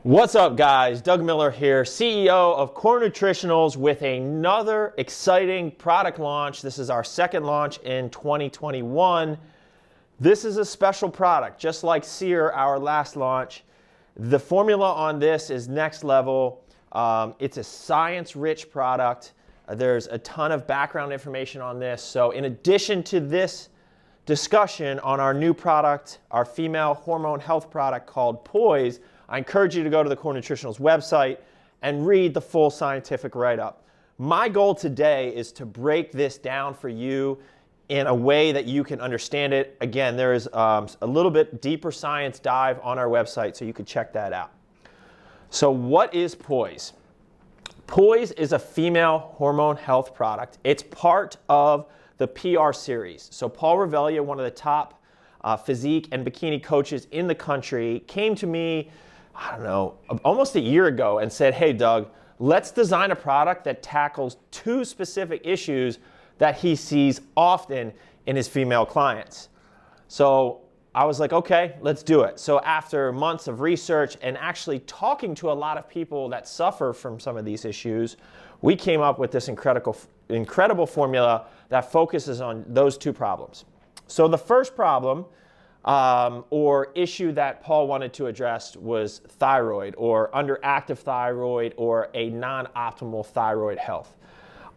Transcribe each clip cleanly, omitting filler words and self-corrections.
What's up, guys? Doug Miller here, CEO of Core Nutritionals, with another exciting product launch. This is our second launch in 2021. This is a special product, just like Sear, our last launch. The formula on this is next level. It's a science-rich product. There's a ton of background information on this. So in addition to this discussion on our new product, our female hormone health product called Poise, I encourage you to go to the Core Nutritionals website and read the full scientific write-up. My goal today is to break this down for you in a way that you can understand it. Again, there is a little bit deeper science dive on our website, so you can check that out. So what is Poise? Poise is a female hormone health product. It's part of the PR series. So Paul Revelia, one of the top physique and bikini coaches in the country, came to me, I don't know, almost a year ago and said, hey, Doug, let's design a product that tackles two specific issues that he sees often in his female clients. So I was like, okay, let's do it. So after months of research and actually talking to a lot of people that suffer from some of these issues, we came up with this incredible formula that focuses on those two problems. So the first problem or issue that Paul wanted to address was thyroid, or underactive thyroid, or a non-optimal thyroid health.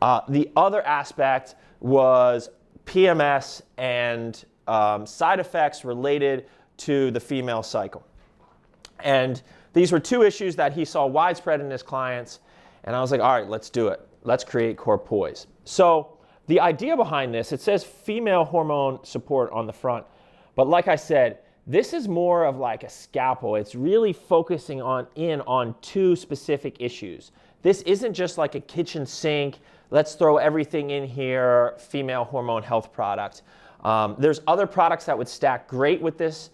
The other aspect was PMS and side effects related to the female cycle. And these were two issues that he saw widespread in his clients, and I was like, all right, let's do it. Let's create Core Poise. So the idea behind this, it says female hormone support on the front. But like I said, this is more of like a scalpel. It's really focusing on two specific issues. This isn't just like a kitchen sink, let's throw everything in here, female hormone health product. There's other products that would stack great with this,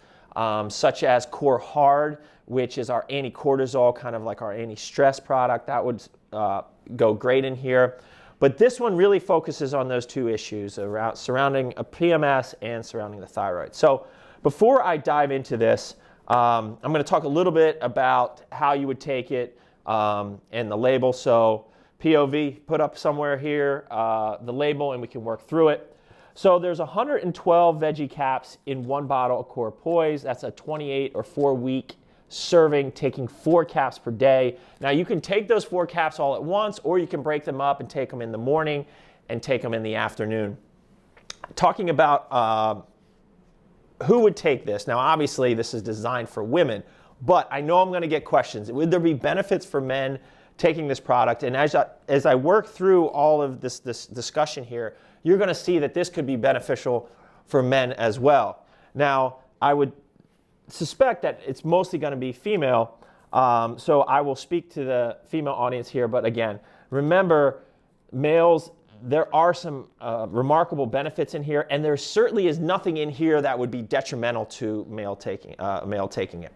such as Core Hard, which is our anti-cortisol, kind of like our anti-stress product. That would go great in here. But this one really focuses on those two issues surrounding a PMS and surrounding the thyroid. So before I dive into this, I'm going to talk a little bit about how you would take it and the label. So POV, put up somewhere here the label, and we can work through it. So there's 112 veggie caps in one bottle of Core Poise. That's a 28 or 4-week serving, taking 4 caps per day. Now you can take those 4 caps all at once, or you can break them up and take them in the morning and take them in the afternoon. Talking about who would take this. Now obviously this is designed for women, but I know I'm going to get questions. Would there be benefits for men taking this product? And as I work through all of this discussion here, you're going to see that this could be beneficial for men as well. Now I would suspect that it's mostly going to be female, so I will speak to the female audience here. But again, remember, males, there are some remarkable benefits in here, and there certainly is nothing in here that would be detrimental to male taking it.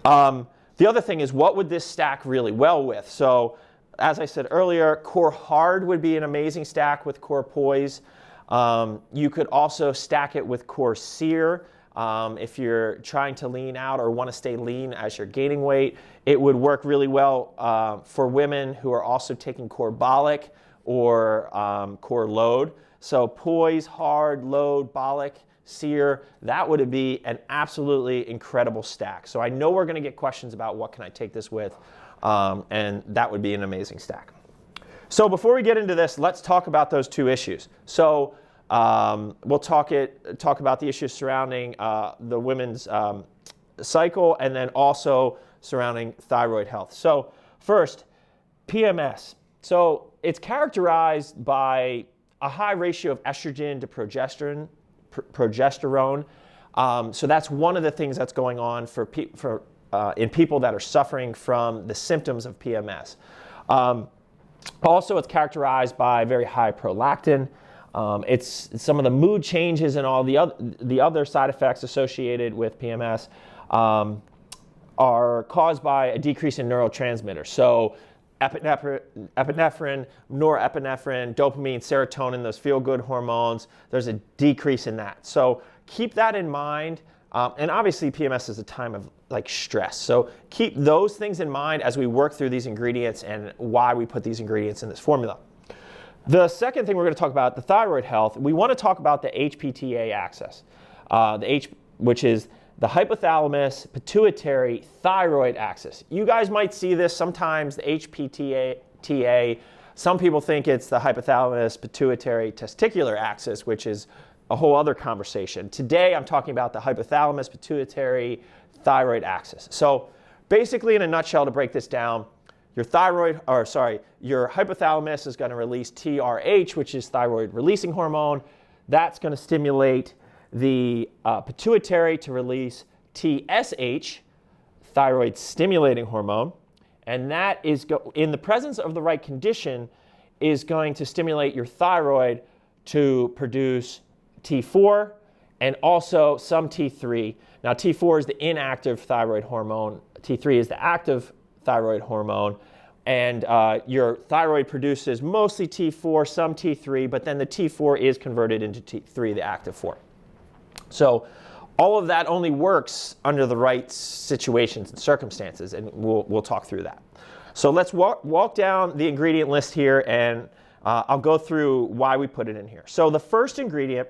The other thing is, what would this stack really well with? So as I said earlier, Core Hard would be an amazing stack with Core Poise. You could also stack it with Core Sear. If you're trying to lean out or want to stay lean as you're gaining weight, it would work really well for women who are also taking Core Bolic or Core Load. So Poise, Hard, Load, Bolic, Sear, that would be an absolutely incredible stack. So I know we're going to get questions about what can I take this with, and that would be an amazing stack. So before we get into this, let's talk about those two issues. So we'll talk about the issues surrounding the women's cycle, and then also surrounding thyroid health. So first, PMS. So it's characterized by a high ratio of estrogen to progesterone. So that's one of the things that's going on in people that are suffering from the symptoms of PMS. Also, it's characterized by very high prolactin. It's some of the mood changes and all the other side effects associated with PMS are caused by a decrease in neurotransmitters. So epinephrine, norepinephrine, dopamine, serotonin, those feel-good hormones, there's a decrease in that. So keep that in mind. And obviously PMS is a time like stress. So keep those things in mind as we work through these ingredients and why we put these ingredients in this formula. The second thing we're going to talk about, the thyroid health, we want to talk about the HPTA axis, which is the hypothalamus pituitary thyroid axis. You guys might see this sometimes, the HPTA. Some people think it's the hypothalamus pituitary testicular axis, which is a whole other conversation. Today I'm talking about the hypothalamus pituitary thyroid axis. So basically, in a nutshell, to break this down, your hypothalamus is going to release TRH, which is thyroid releasing hormone. That's going to stimulate the pituitary to release TSH, thyroid stimulating hormone. And that is, in the presence of the right condition, is going to stimulate your thyroid to produce T4 and also some T3. Now, T4 is the inactive thyroid hormone. T3 is the active thyroid hormone. And your thyroid produces mostly T4, some T3, but then the T4 is converted into T3, the active form. So all of that only works under the right situations and circumstances, and we'll talk through that. So let's walk down the ingredient list here, and I'll go through why we put it in here. So the first ingredient,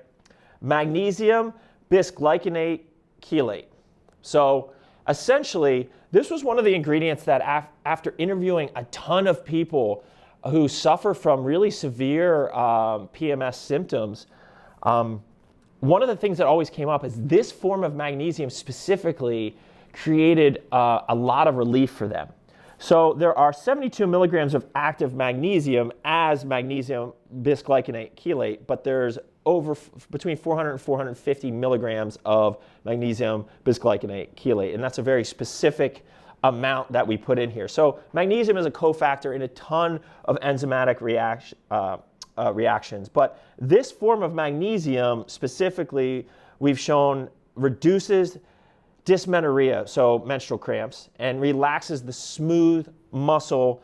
magnesium bisglycinate chelate. So essentially, this was one of the ingredients that after interviewing a ton of people who suffer from really severe PMS symptoms, one of the things that always came up is this form of magnesium specifically created a lot of relief for them. So there are 72 milligrams of active magnesium as magnesium bisglycinate chelate, but there's between 400 and 450 milligrams of magnesium bisglycinate chelate, and that's a very specific amount that we put in here. So magnesium is a cofactor in a ton of enzymatic reactions, but this form of magnesium specifically, we've shown reduces dysmenorrhea, so menstrual cramps, and relaxes the smooth muscle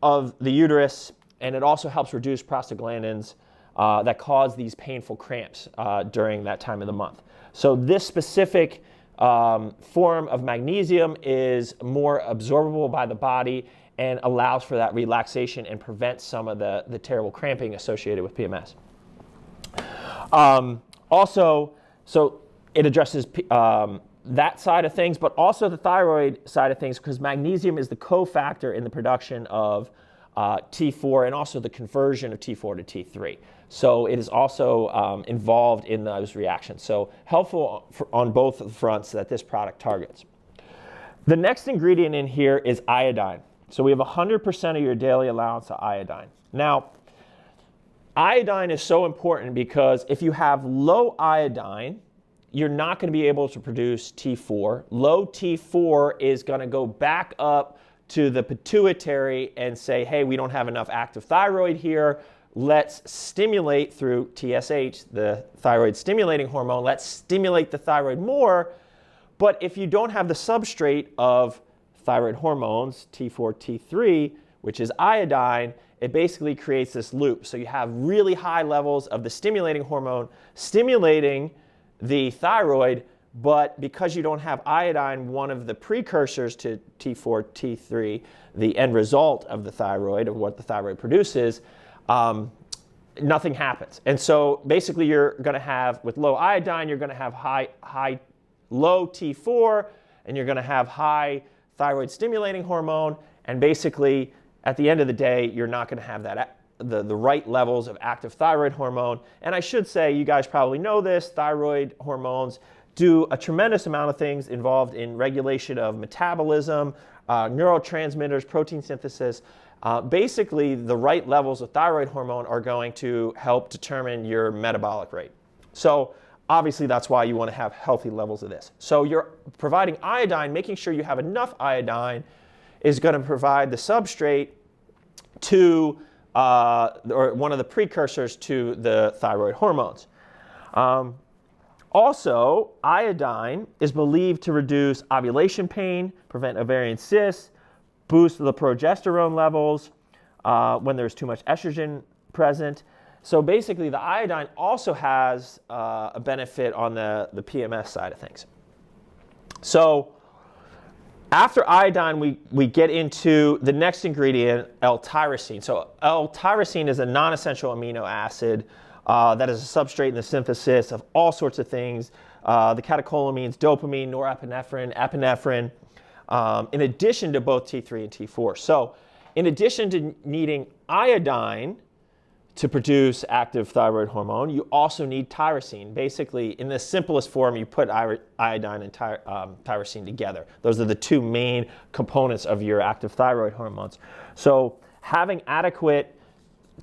of the uterus, and it also helps reduce prostaglandins that cause these painful cramps during that time of the month. So this specific form of magnesium is more absorbable by the body and allows for that relaxation and prevents some of the terrible cramping associated with PMS. Also, so it addresses that side of things, but also the thyroid side of things, because magnesium is the cofactor in the production of T4 and also the conversion of T4 to T3. So it is also involved in those reactions. So helpful on both fronts that this product targets. The next ingredient in here is iodine. So we have 100% of your daily allowance of iodine. Now, iodine is so important because if you have low iodine, you're not going to be able to produce T4. Low T4 is going to go back up to the pituitary and say, hey, we don't have enough active thyroid here. Let's stimulate through TSH, the thyroid stimulating hormone. Let's stimulate the thyroid more. But if you don't have the substrate of thyroid hormones, T4, T3, which is iodine, it basically creates this loop. So you have really high levels of the stimulating hormone stimulating the thyroid, but because you don't have iodine, one of the precursors to T4, T3, the end result of the thyroid, of what the thyroid produces, nothing happens. And so basically you're going to have, with low iodine, you're going to have low T4, and you're going to have high thyroid stimulating hormone, and basically at the end of the day, you're not going to have that the right levels of active thyroid hormone. And I should say, you guys probably know this, thyroid hormones do a tremendous amount of things involved in regulation of metabolism, neurotransmitters, protein synthesis. Basically, the right levels of thyroid hormone are going to help determine your metabolic rate. So obviously, that's why you want to have healthy levels of this. So you're providing iodine, making sure you have enough iodine is going to provide the substrate to or one of the precursors to the thyroid hormones. Also, iodine is believed to reduce ovulation pain, prevent ovarian cysts, boost the progesterone levels when there's too much estrogen present. So basically, the iodine also has a benefit on the PMS side of things. So After iodine, we get into the next ingredient, L-tyrosine. So L-tyrosine is a non-essential amino acid that is a substrate in the synthesis of all sorts of things. The catecholamines, dopamine, norepinephrine, epinephrine, in addition to both T3 and T4. So in addition to needing iodine to produce active thyroid hormone, you also need tyrosine. Basically, in the simplest form, you put iodine and tyrosine together. Those are the two main components of your active thyroid hormones. So having adequate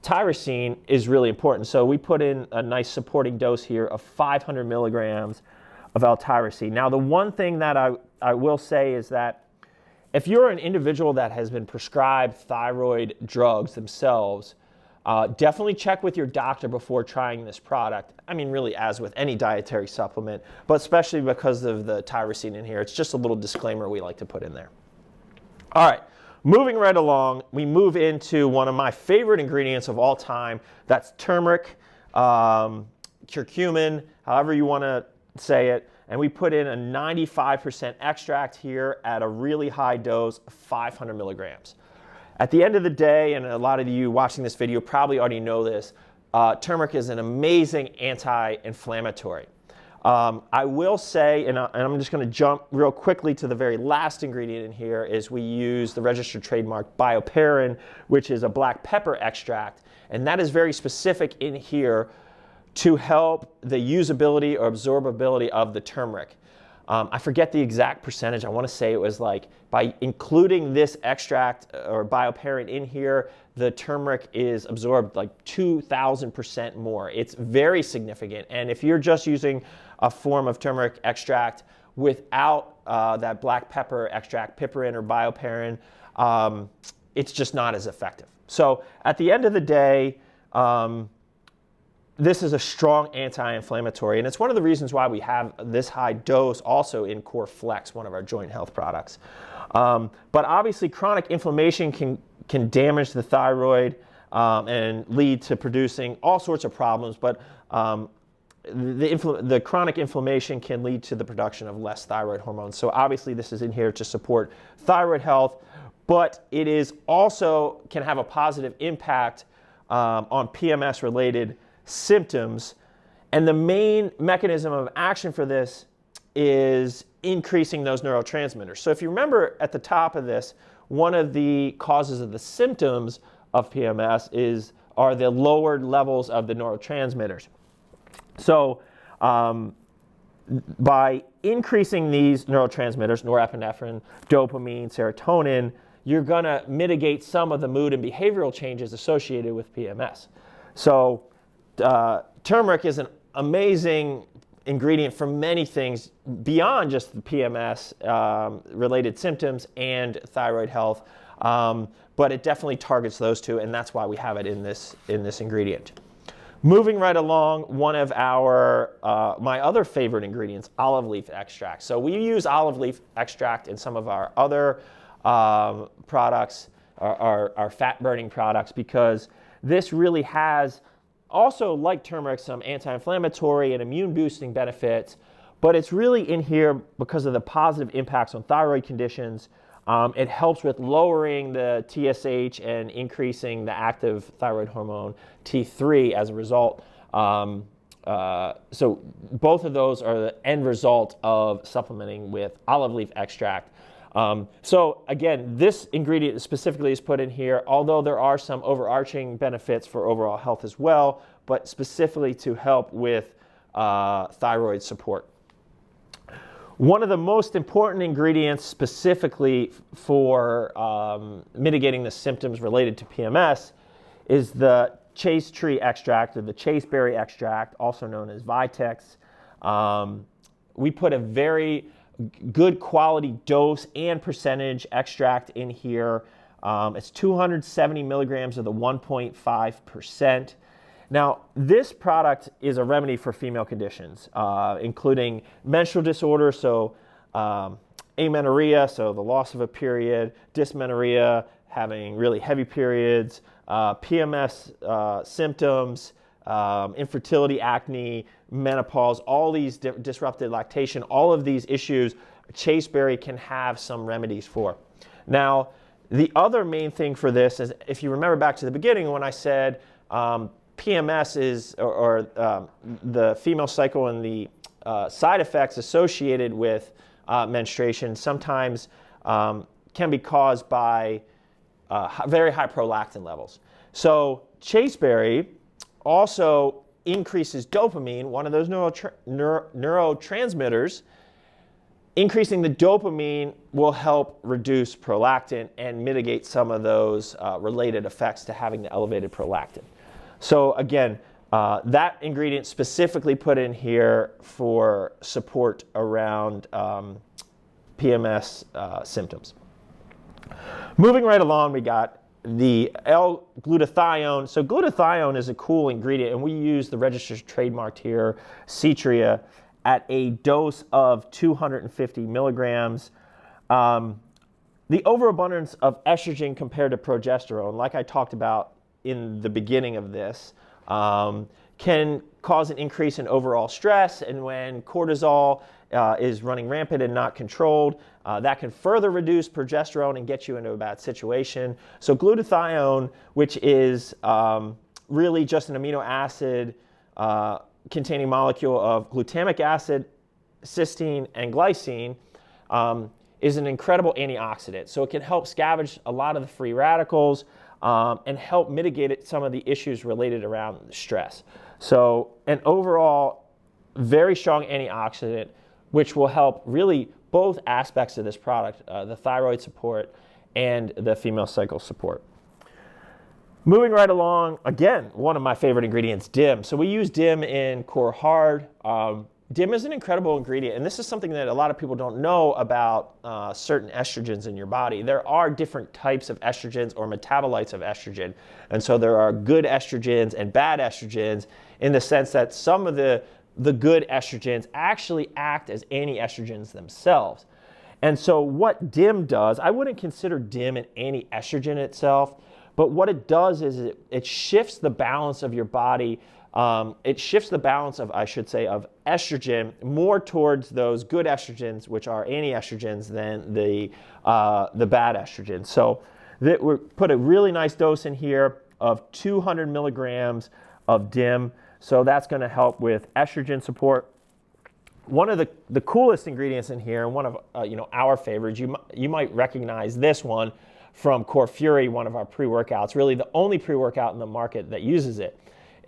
tyrosine is really important. So we put in a nice supporting dose here of 500 milligrams of L-tyrosine. Now, the one thing that I will say is that if you're an individual that has been prescribed thyroid drugs themselves, definitely check with your doctor before trying this product. I mean, really, as with any dietary supplement, but especially because of the tyrosine in here. It's just a little disclaimer we like to put in there. All right, moving right along, we move into one of my favorite ingredients of all time. That's turmeric, curcumin, however you want to say it. And we put in a 95% extract here at a really high dose of 500 milligrams. At the end of the day, and a lot of you watching this video probably already know this, turmeric is an amazing anti-inflammatory. I will say, and I'm just going to jump real quickly to the very last ingredient in here, is we use the registered trademark bioperine, which is a black pepper extract, and that is very specific in here to help the usability or absorbability of the turmeric. I forget the exact percentage. I want to say it was like by including this extract or bioperine in here, the turmeric is absorbed like 2,000% more. It's very significant. And if you're just using a form of turmeric extract without that black pepper extract, piperine or bioperine, it's just not as effective. So at the end of the day, this is a strong anti-inflammatory, and it's one of the reasons why we have this high dose also in Core Flex, one of our joint health products. But obviously, chronic inflammation can damage the thyroid and lead to producing all sorts of problems, but the chronic inflammation can lead to the production of less thyroid hormones. So obviously, this is in here to support thyroid health, but it is also can have a positive impact on PMS-related symptoms, and the main mechanism of action for this is increasing those neurotransmitters. So if you remember at the top of this, one of the causes of the symptoms of PMS are the lowered levels of the neurotransmitters. So by increasing these neurotransmitters, norepinephrine, dopamine, serotonin, you're going to mitigate some of the mood and behavioral changes associated with PMS. So turmeric is an amazing ingredient for many things beyond just the PMS related symptoms and thyroid health, but it definitely targets those two, and that's why we have it in this ingredient. Moving right along, one of my other favorite ingredients, olive leaf extract. So we use olive leaf extract in some of our other products, our fat burning products, because this really has also, like turmeric, some anti-inflammatory and immune boosting benefits, but it's really in here because of the positive impacts on thyroid conditions. It helps with lowering the TSH and increasing the active thyroid hormone T3 as a result. So both of those are the end result of supplementing with olive leaf extract. So again, this ingredient specifically is put in here, although there are some overarching benefits for overall health as well, but specifically to help with thyroid support. One of the most important ingredients specifically for mitigating the symptoms related to PMS is the chaste tree extract, or the chaste berry extract, also known as Vitex. We put a very good quality dose and percentage extract in here. It's 270 milligrams of the 1.5%. Now, this product is a remedy for female conditions, including menstrual disorders, so amenorrhea, so the loss of a period, dysmenorrhea, having really heavy periods, PMS symptoms, infertility, acne, menopause, all these disrupted lactation, all of these issues chasteberry can have some remedies for. Now, the other main thing for this is, if you remember back to the beginning when I said PMS is, or the female cycle and the side effects associated with menstruation sometimes can be caused by very high prolactin levels. So chasteberry also increases dopamine, one of those neurotransmitters. Increasing the dopamine will help reduce prolactin and mitigate some of those related effects to having the elevated prolactin. So again, that ingredient specifically put in here for support around PMS symptoms. Moving right along, we got the L-glutathione. So glutathione is a cool ingredient, and we use the registered trademark here, Cetria, at a dose of 250 milligrams. The overabundance of estrogen compared to progesterone, like I talked about in the beginning of this, can cause an increase in overall stress, and when cortisol is running rampant and not controlled, that can further reduce progesterone and get you into a bad situation. So glutathione, which is really just an amino acid containing molecule of glutamic acid, cysteine, and glycine, is an incredible antioxidant. So it can help scavenge a lot of the free radicals and help mitigate some of the issues related around stress. So an overall very strong antioxidant, which will help really both aspects of this product, the thyroid support and the female cycle support. Moving right along, again, one of my favorite ingredients, DIM. So we use DIM in Core Hard. DIM is an incredible ingredient, and this is something that a lot of people don't know about certain estrogens in your body. There are different types of estrogens or metabolites of estrogen, and so there are good estrogens and bad estrogens in the sense that some of the good estrogens actually act as anti-estrogens themselves. And so what DIM does, I wouldn't consider DIM an anti-estrogen itself, but what it does is it shifts the balance of your body. It shifts the balance of, I should say, of estrogen more towards those good estrogens, which are anti-estrogens, than the bad estrogens. So we put a really nice dose in here of 200 milligrams of DIM. So that's going to help with estrogen support. One of the coolest ingredients in here, and one of our favorites, you might recognize this one from Core Fury, one of our pre-workouts, really the only pre-workout in the market that uses it,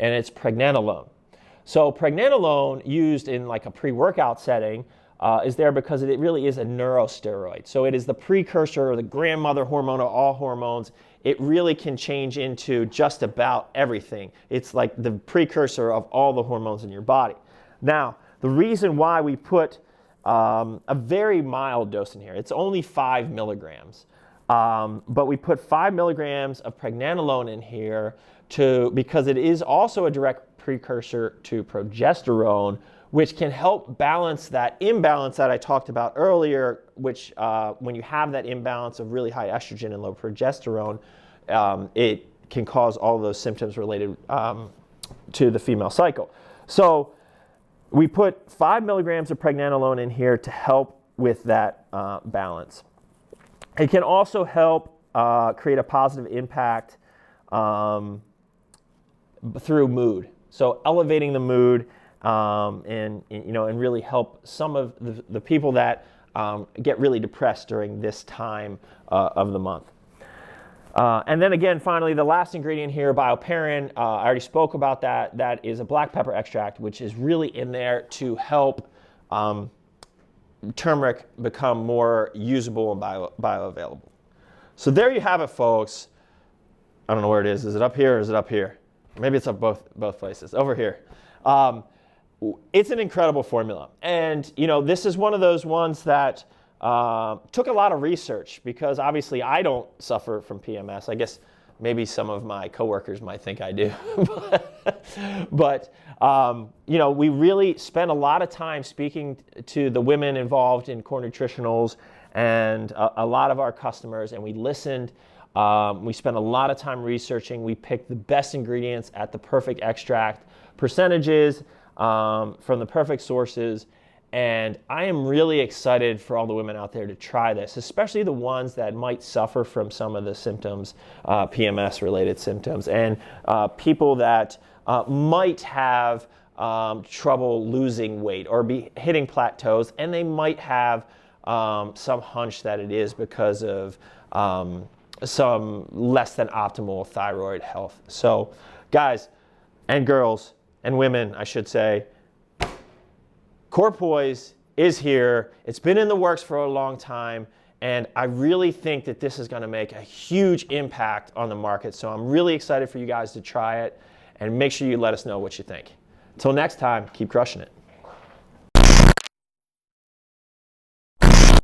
and it's pregnenolone. So pregnenolone, used in like a pre-workout setting, is there because it really is a neurosteroid. So it is the precursor or the grandmother hormone of all hormones. It really can change into just about everything. It's like the precursor of all the hormones in your body. Now, the reason why we put a very mild dose in here, it's only 5 milligrams. But we put 5 milligrams of pregnenolone in here because it is also a direct precursor to progesterone, which can help balance that imbalance that I talked about earlier, which when you have that imbalance of really high estrogen and low progesterone, it can cause all of those symptoms related to the female cycle. So we put 5 milligrams of pregnenolone in here to help with that balance. It can also help create a positive impact through mood. So elevating the mood and really help some of the people that get really depressed during this time of the month. And then again, finally, the last ingredient here, bioperine, I already spoke about that. That is a black pepper extract, which is really in there to help turmeric become more usable and bioavailable. So there you have it, folks. I don't know where it is. Is it up here or is it up here? Maybe it's up both places. Over here. It's an incredible formula. And, this is one of those ones that took a lot of research because obviously I don't suffer from PMS. I guess maybe some of my coworkers might think I do. But we really spent a lot of time speaking to the women involved in Core Nutritionals and a lot of our customers, and we listened. We spent a lot of time researching. We picked the best ingredients at the perfect extract percentages from the perfect sources, And I am really excited for all the women out there to try this, especially the ones that might suffer from some of the symptoms, PMS-related symptoms, and people that might have trouble losing weight or be hitting plateaus, and they might have some hunch that it is because of some less than optimal thyroid health. So guys and girls and women, I should say, Core Poise is here. It's been in the works for a long time, and I really think that this is going to make a huge impact on the market. So I'm really excited for you guys to try it, and make sure you let us know what you think. Until next time, keep crushing it.